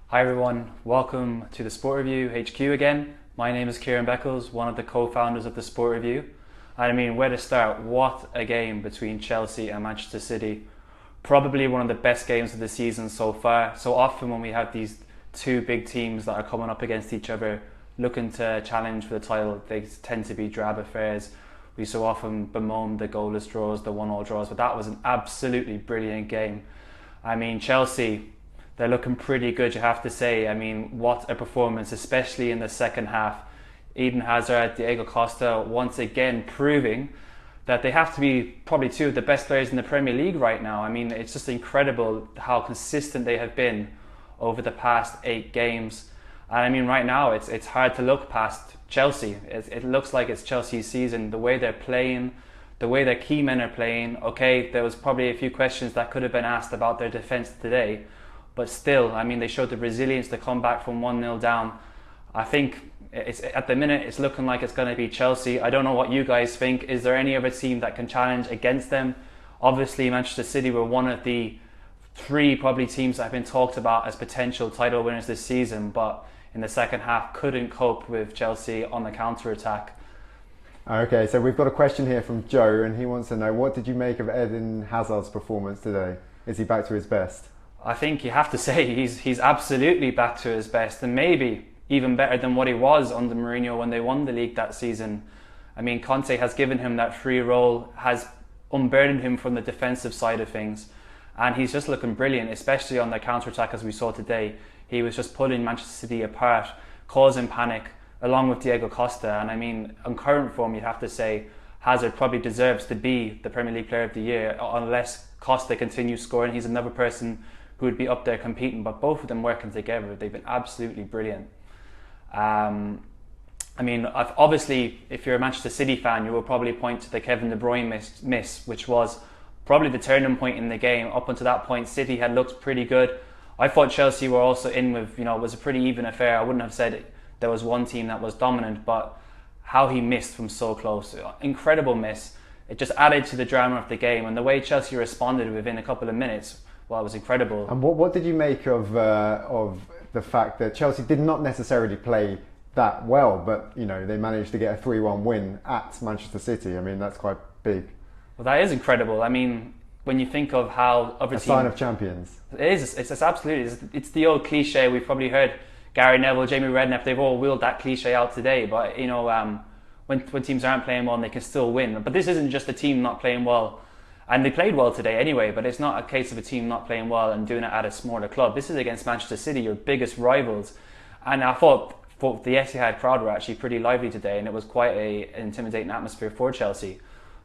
Hi everyone, welcome to the Sport Review HQ again. My name is Kieran Beckles, one of the co-founders of the Sport Review. And I mean, where to start? What a game between Chelsea and Manchester City. Probably one of the best games of the season so far. So often when we have these two big teams that are coming up against each other, looking to challenge for the title, they tend to be drab affairs. We so often bemoan the goalless draws, the 1-1 draws, but that was an absolutely brilliant game. I mean, Chelsea, they're looking pretty good, you have to say. I mean, what a performance, especially in the second half. Eden Hazard, Diego Costa, once again proving that they have to be probably two of the best players in the Premier League right now. I mean, it's just incredible how consistent they have been over the past 8 games. And I mean, right now, it's hard to look past Chelsea. It looks like it's Chelsea's season. The way they're playing, the way their key men are playing. Okay, there was probably a few questions that could have been asked about their defence today. But still, I mean, they showed the resilience to come back from 1-0 down. I think at the minute, it's looking like it's going to be Chelsea. I don't know what you guys think. Is there any other team that can challenge against them? Obviously, Manchester City were one of the 3 probably teams that have been talked about as potential title winners this season, but in the second half couldn't cope with Chelsea on the counter-attack. Okay, so we've got a question here from Joe, and he wants to know, what did you make of Eden Hazard's performance today? Is he back to his best? I think you have to say he's absolutely back to his best, and maybe even better than what he was under Mourinho when they won the league that season. I mean, Conte has given him that free role, has unburdened him from the defensive side of things, and he's just looking brilliant, especially on the counter-attack as we saw today. He was just pulling Manchester City apart, causing panic, along with Diego Costa. And I mean, on current form, you'd have to say Hazard probably deserves to be the Premier League Player of the Year, unless Costa continues scoring. He's another person who would be up there competing, but both of them working together, they've been absolutely brilliant. I mean, obviously, if you're a Manchester City fan, you will probably point to the Kevin De Bruyne miss, which was probably the turning point in the game. Up until that point, City had looked pretty good. I thought Chelsea were also in with, it was a pretty even affair. I wouldn't have said there was one team that was dominant, but how he missed from so close, incredible miss. It just added to the drama of the game, and the way Chelsea responded within a couple of minutes, well, it was incredible. And what did you make of the fact that Chelsea did not necessarily play that well, but they managed to get a 3-1 win at Manchester City? I mean, that's quite big. Well, that is incredible. I mean, when you think of how other teams... A sign of champions. It is. It's absolutely... It's the old cliche. We've probably heard Gary Neville, Jamie Redknapp, they've all wheeled that cliche out today. But, when teams aren't playing well, they can still win. But this isn't just a team not playing well. And they played well today anyway, but it's not a case of a team not playing well and doing it at a smaller club. This is against Manchester City, your biggest rivals. And I thought the Etihad crowd were actually pretty lively today, and it was quite an intimidating atmosphere for Chelsea.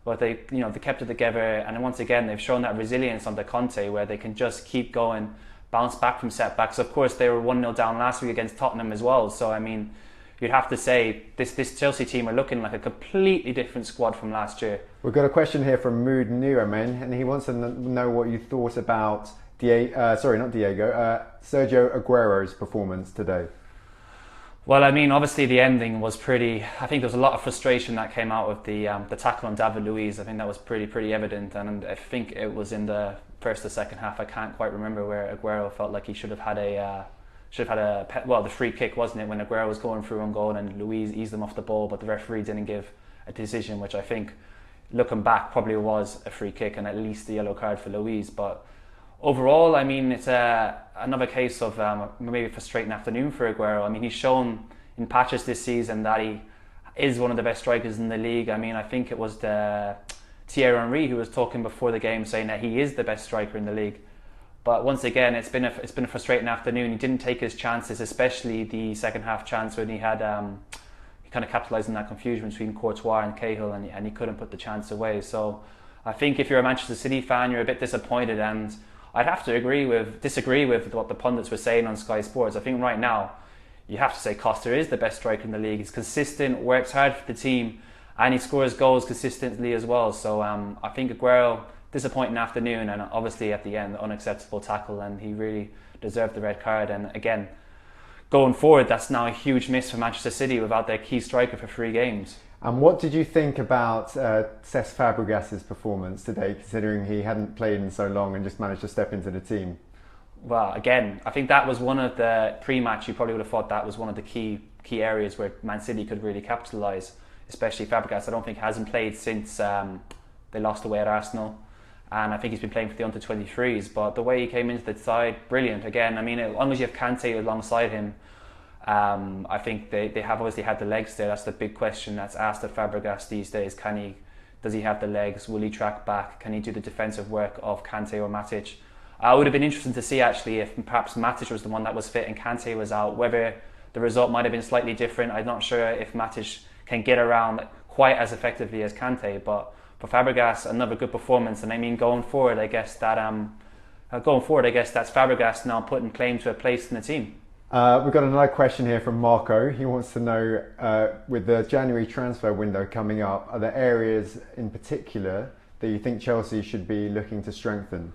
But they kept it together, and once again they've shown that resilience under Conte, where they can just keep going, bounce back from setbacks. Of course, they were 1-0 down last week against Tottenham as well. So I mean, you'd have to say this Chelsea team are looking like a completely different squad from last year. We've got a question here from Mood Nuamen, and he wants to know what you thought about Sergio Aguero's performance today. Well, I mean, obviously the ending was pretty... I think there was a lot of frustration that came out with the tackle on David Luiz. I think that was pretty evident, and I think it was in the first or second half. I can't quite remember where Aguero felt like he should have had the free kick, wasn't it, when Aguero was going through on goal and Luiz eased them off the ball, but the referee didn't give a decision, which I think, looking back, probably was a free kick and at least the yellow card for Luiz. But overall, I mean, it's another case of maybe a frustrating afternoon for Aguero. I mean, he's shown in patches this season that he is one of the best strikers in the league. I mean, I think it was Thierry Henry who was talking before the game saying that he is the best striker in the league. But once again, it's been a frustrating afternoon. He didn't take his chances, especially the second half chance when he had he kind of capitalised on that confusion between Courtois and Cahill, and he couldn't put the chance away. So I think if you're a Manchester City fan, you're a bit disappointed, and I'd have to disagree with what the pundits were saying on Sky Sports. I think right now you have to say Costa is the best striker in the league. He's consistent, works hard for the team, and he scores goals consistently as well. So I think Aguero, disappointing afternoon, and obviously at the end, unacceptable tackle, and he really deserved the red card. And again, going forward, that's now a huge miss for Manchester City without their key striker for 3 games. And what did you think about Cesc Fabregas's performance today, considering he hadn't played in so long and just managed to step into the team? Well, again, I think that was one of the pre-match. You probably would have thought that was one of the key areas where Man City could really capitalise, especially Fabregas. I don't think hasn't played since they lost away at Arsenal, and I think he's been playing for the under-23s. But the way he came into the side, brilliant. Again, I mean, as long as you have Kante alongside him, I think they have obviously had the legs there. That's the big question that's asked of Fabregas these days. Does he have the legs? Will he track back? Can he do the defensive work of Kante or Matic? I would have been interesting to see actually if perhaps Matic was the one that was fit and Kante was out, whether the result might have been slightly different. I'm not sure if Matic can get around quite as effectively as Kante, but for Fabregas, another good performance. And I mean, going forward, I guess that's Fabregas now putting claim to a place in the team. We've got another question here from Marco. He wants to know, with the January transfer window coming up, are there areas in particular that you think Chelsea should be looking to strengthen?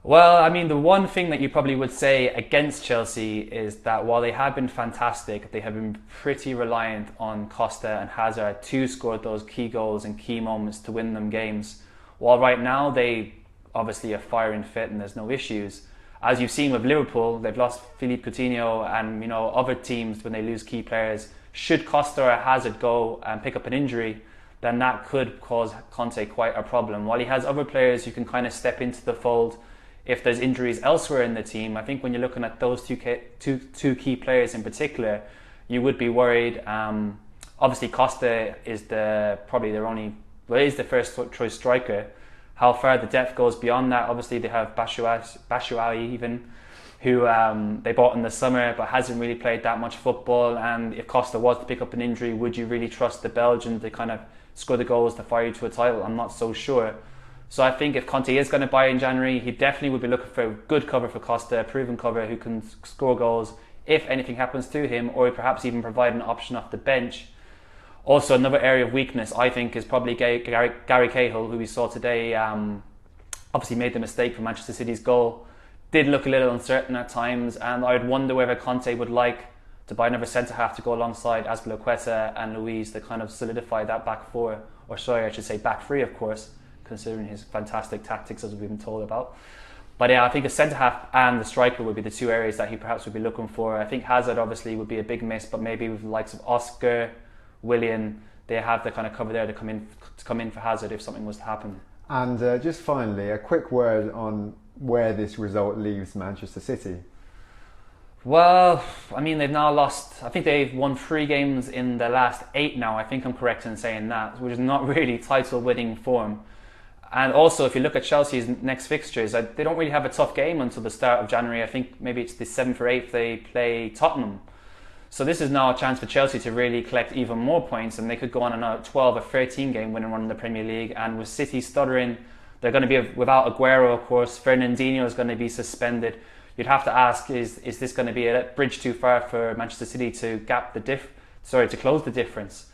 Well, I mean, the one thing that you probably would say against Chelsea is that while they have been fantastic, they have been pretty reliant on Costa and Hazard to score those key goals and key moments to win them games. While right now they obviously are firing fit and there's no issues. As you've seen with Liverpool, they've lost Philippe Coutinho, and other teams, when they lose key players, should Costa or Hazard go and pick up an injury, then that could cause Conte quite a problem. While he has other players who can kind of step into the fold if there's injuries elsewhere in the team, I think when you're looking at those two key players in particular, you would be worried. Obviously, Costa is the first choice striker. How far the depth goes beyond that, obviously they have Batshuayi even, who they bought in the summer but hasn't really played that much football. And if Costa was to pick up an injury, would you really trust the Belgian to kind of score the goals to fire you to a title? I'm not so sure. So I think if Conte is going to buy in January, he definitely would be looking for a good cover for Costa, a proven cover who can score goals if anything happens to him, or perhaps even provide an option off the bench. Also, another area of weakness, I think, is probably Gary Cahill, who we saw today. Obviously made the mistake for Manchester City's goal. Did look a little uncertain at times, and I'd wonder whether Conte would like to buy another centre-half to go alongside Azpilicueta and Luiz to kind of solidify that back four, or sorry, I should say back three, of course, considering his fantastic tactics as we've been told about. But yeah, I think a centre-half and the striker would be the two areas that he perhaps would be looking for. I think Hazard obviously would be a big miss, but maybe with the likes of Oscar, Willian, they have the kind of cover there to come in for Hazard if something was to happen. And just finally, a quick word on where this result leaves Manchester City. Well, I mean, they've now lost, I think they've won 3 games in the last 8 now, I think I'm correct in saying that, which is not really title-winning form. And also, if you look at Chelsea's next fixtures, they don't really have a tough game until the start of January. I think maybe it's the 7th or 8th they play Tottenham. So this is now a chance for Chelsea to really collect even more points, and they could go on a 12 or 13 game winning run in the Premier League. And with City stuttering, they're going to be without Aguero, of course. Fernandinho is going to be suspended. You'd have to ask, is this going to be a bridge too far for Manchester City to close the difference?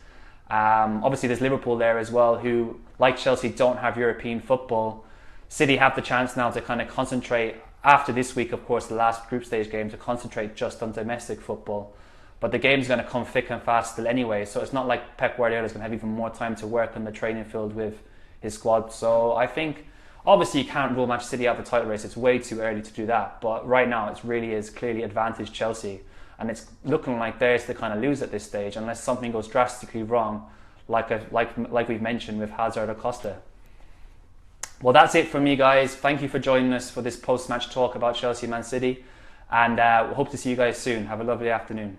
Obviously, there's Liverpool there as well, who, like Chelsea, don't have European football. City have the chance now to kind of concentrate, after this week, of course, the last group stage game, to concentrate just on domestic football. But the game's going to come thick and fast still anyway, so it's not like Pep Guardiola is going to have even more time to work on the training field with his squad. So I think, obviously, you can't rule Manchester City out of the title race. It's way too early to do that. But right now, it really is clearly advantage Chelsea. And it's looking like theirs to kind of lose at this stage, unless something goes drastically wrong, like we've mentioned with Hazard or Costa. Well, that's it from me, guys. Thank you for joining us for this post-match talk about Chelsea Man City. And hope to see you guys soon. Have a lovely afternoon.